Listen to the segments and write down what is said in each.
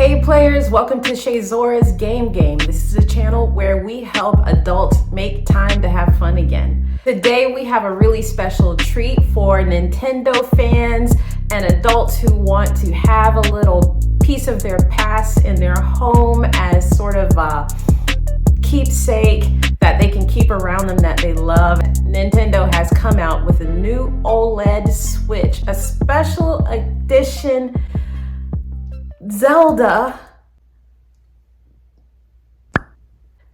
Hey players, welcome to Zora's Game. This is a channel where we help adults make time to have fun again. Today we have a really special treat for Nintendo fans and adults who want to have a little piece of their past in their home as sort of a keepsake that they can keep around them that they love. Nintendo has come out with a new OLED Switch, a special edition Zelda.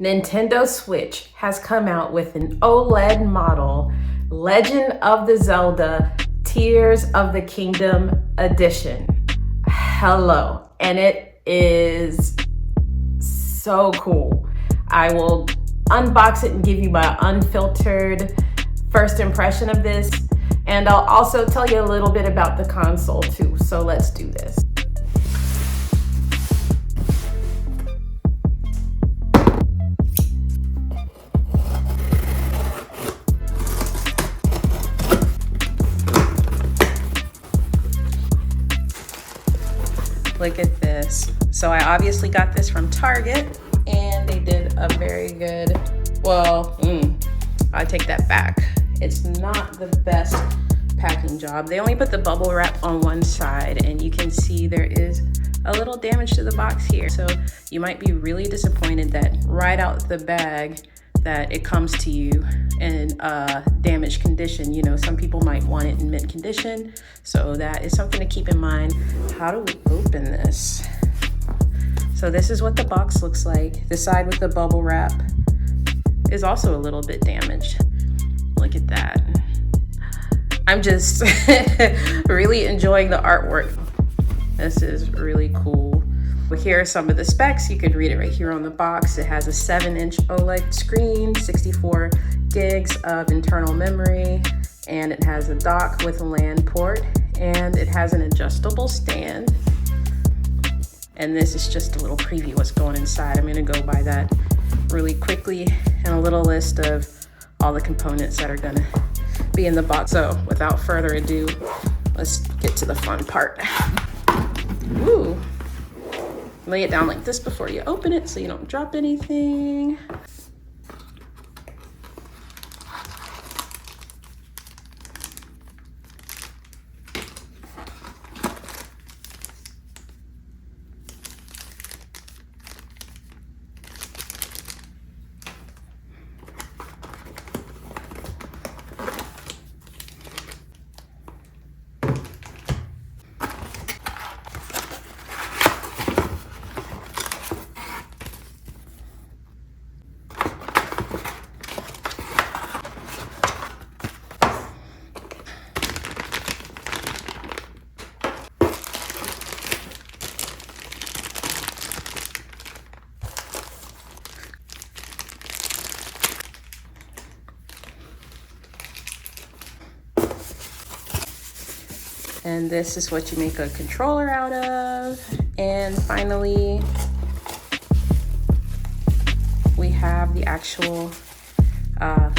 Nintendo Switch has come out with an OLED model, Legend of the Zelda Tears of the Kingdom Edition. Hello, and it is so cool. I will unbox it and give you my unfiltered first impression of this, and I'll also tell you a little bit about the console too. So let's do this. Look at this. So I obviously got this from Target, and they did a very good, I take that back. It's not the best packing job. They only put the bubble wrap on one side, and you can see there is a little damage to the box here. So you might be really disappointed that right out the bag that it comes to you in damaged condition. You know, some people might want it in mint condition, so that is something to keep in mind. How do we open this? So this is what the box looks like. The side with the bubble wrap is also a little bit damaged. Look at that. I'm just really enjoying the artwork. This is really cool. Here are some of the specs. You could read it right here on the box. It has a 7-inch OLED screen, 64 gigs of internal memory, and it has a dock with a LAN port, and it has an adjustable stand. And this is just a little preview what's going inside. I'm gonna go by that really quickly, and a little list of all the components that are gonna be in the box. So without further ado, let's get to the fun part. Ooh. Lay it down like this before you open it so you don't drop anything. And this is what you make a controller out of. And finally, we have the actual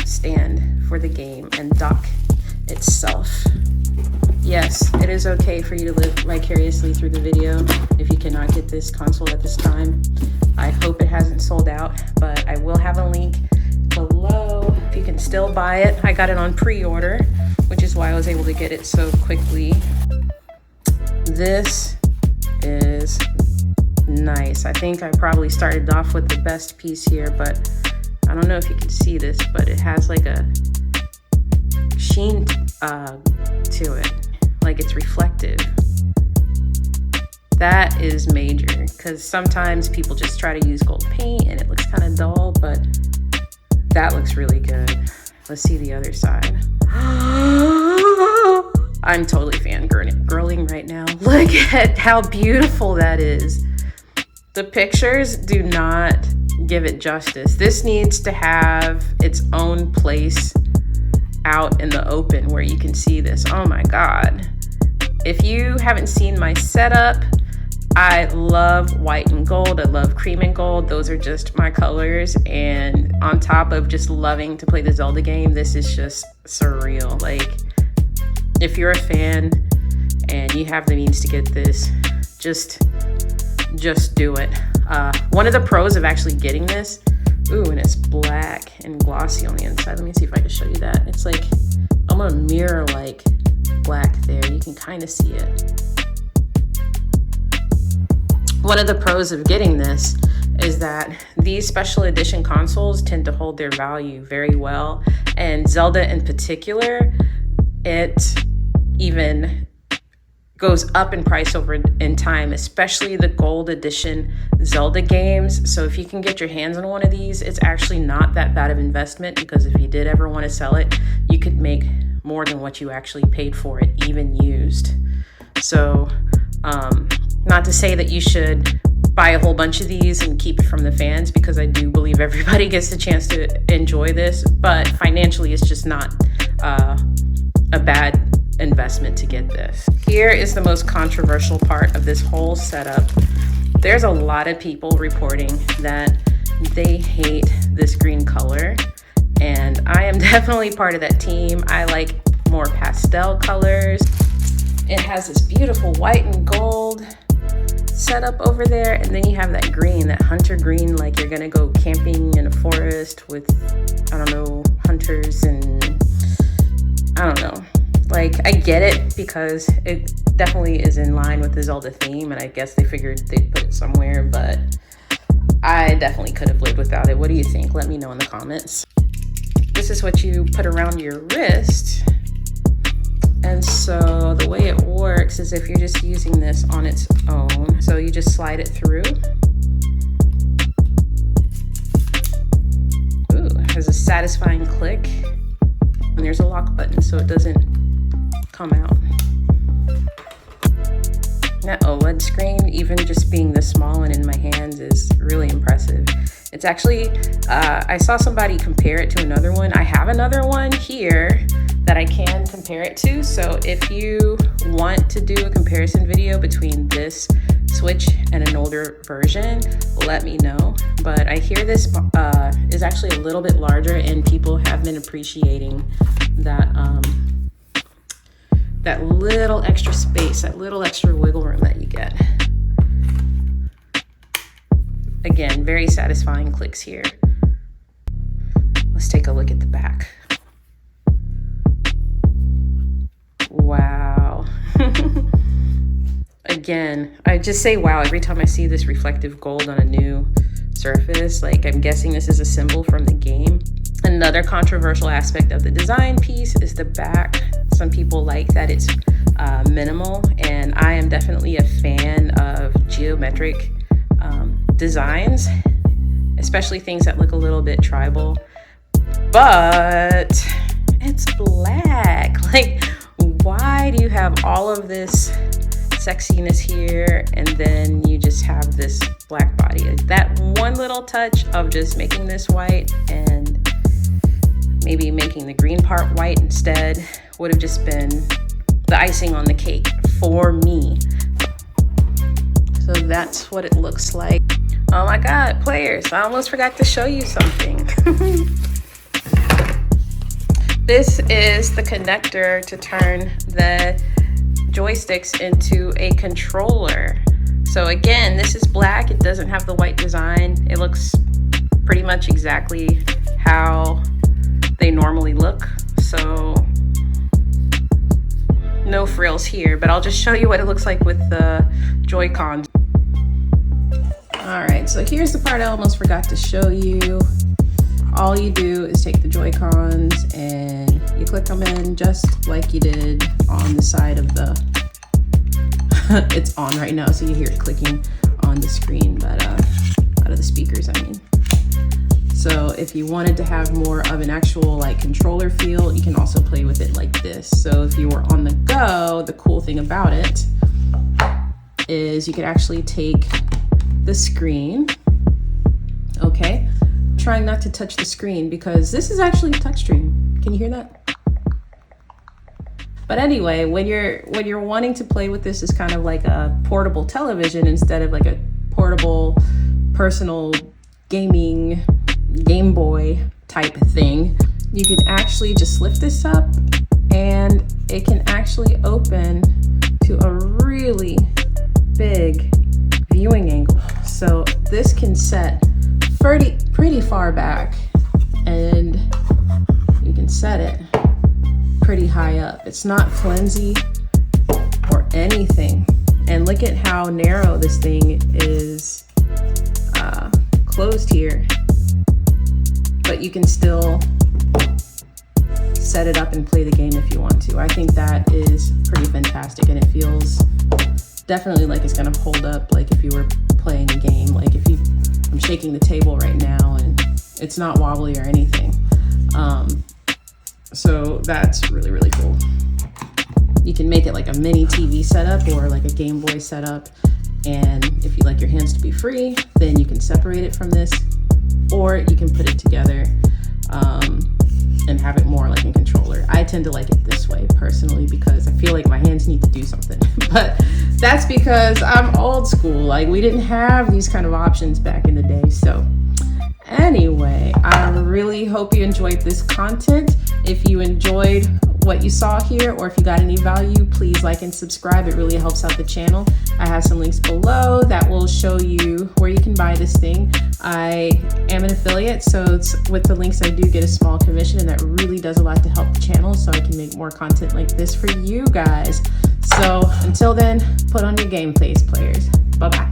stand for the game and dock itself. Yes, it is okay for you to live vicariously through the video if you cannot get this console at this time. I hope it hasn't sold out, but I will have a link below if you can still buy it. I got it on pre-order, which is why I was able to get it so quickly. This is nice. I think I probably started off with the best piece here, but I don't know if you can see this, but it has like a sheen to it, like it's reflective. That is major, because sometimes people just try to use gold paint and it looks kind of dull, but that looks really good. Let's see the other side. I'm totally fangirling right now. Look at how beautiful that is. The pictures do not give it justice. This needs to have its own place out in the open where you can see this. Oh my God. If you haven't seen my setup, I love white and gold. I love cream and gold. Those are just my colors. And on top of just loving to play the Zelda game, this is just surreal. Like, if you're a fan and you have the means to get this, just just do it. One of the pros of actually getting this, ooh, and it's black and glossy on the inside. Let me see if I can show you that. It's like almost mirror like black there. You can kind of see it. One of the pros of getting this is that these special edition consoles tend to hold their value very well. And Zelda in particular, it even goes up in price over in time, especially the gold edition Zelda games. So if you can get your hands on one of these, it's actually not that bad of investment, because if you did ever want to sell it, you could make more than what you actually paid for it, even used. So not to say that you should buy a whole bunch of these and keep it from the fans, because I do believe everybody gets the chance to enjoy this, but financially it's just not a bad investment to get this. Here is the most controversial part of this whole setup. There's a lot of people reporting that they hate this green color, and I am definitely part of that team. I like more pastel colors. It has this beautiful white and gold setup over there, and then you have that green, that hunter green, like you're gonna go camping in a forest with, I don't know, hunters, and I don't know. Like, I get it because it definitely is in line with the Zelda theme, and I guess they figured they'd put it somewhere, but I definitely could have lived without it. What do you think? Let me know in the comments. This is what you put around your wrist. And so the way it works is if you're just using this on its own, so you just slide it through. Ooh, it has a satisfying click. And there's a lock button so it doesn't come out. That OLED screen, even just being this small and in my hands, is really impressive. It's actually, I saw somebody compare it to another one. I have another one here that I can compare it to. So if you want to do a comparison video between this Switch and an older version, let me know. But I hear this is actually a little bit larger, and people have been appreciating that that little extra space, that little extra wiggle room that you get. Again, very satisfying clicks here. Let's take a look at the back. Wow. Again, I just say wow every time I see this reflective gold on a new surface. Like, I'm guessing this is a symbol from the game. Another controversial aspect of the design piece is the back. Some people like that it's minimal, and I am definitely a fan of geometric designs, especially things that look a little bit tribal. But it's black. Like, why do you have all of this sexiness here and then you just have this black body? That one little touch of just making this white and maybe making the green part white instead would have just been the icing on the cake for me. So that's what it looks like. Oh my God, players, I almost forgot to show you something. This is the connector to turn the joysticks into a controller. So again, this is black. It doesn't have the white design. It looks pretty much exactly how they normally look. So no frills here, but I'll just show you what it looks like with the Joy-Cons. All right, so here's the part I almost forgot to show you. All you do is take the Joy-Cons and you click them in just like you did on the side of the, it's on right now, so you hear it clicking on the screen, but out of the speakers, I mean. So if you wanted to have more of an actual like controller feel, you can also play with it like this. So if you were on the go, the cool thing about it is you could actually take the screen, okay? Trying not to touch the screen because this is actually a touchscreen. Can you hear that? But anyway, when you're wanting to play with this as kind of like a portable television instead of like a portable personal gaming Game Boy type of thing, you can actually just lift this up and it can actually open to a really big viewing angle. So this can set pretty far back, and you can set it pretty high up. It's not flimsy or anything. And look at how narrow this thing is closed here, but you can still set it up and play the game if you want to. I think that is pretty fantastic, and it feels definitely like it's gonna hold up, like if you were playing a game. Like I'm shaking the table right now and it's not wobbly or anything. So that's really, really cool. You can make it like a mini TV setup or like a Game Boy setup. And if you like your hands to be free, then you can separate it from this, or you can put it together and have it more like a controller. I tend to like it this way personally because I feel like my hands need to do something. But that's because I'm old school. Like, we didn't have these kind of options back in the day. So anyway, I really hope you enjoyed this content. If you enjoyed what you saw here, or if you got any value, please like and subscribe. It really helps out the channel. I have some links below that will show you where you can buy this thing. I am an affiliate, so with the links I do get a small commission, and that really does a lot to help the channel so I can make more content like this for you guys. So until then, put on your game face, players. Bye-bye.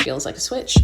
Feels like a switch.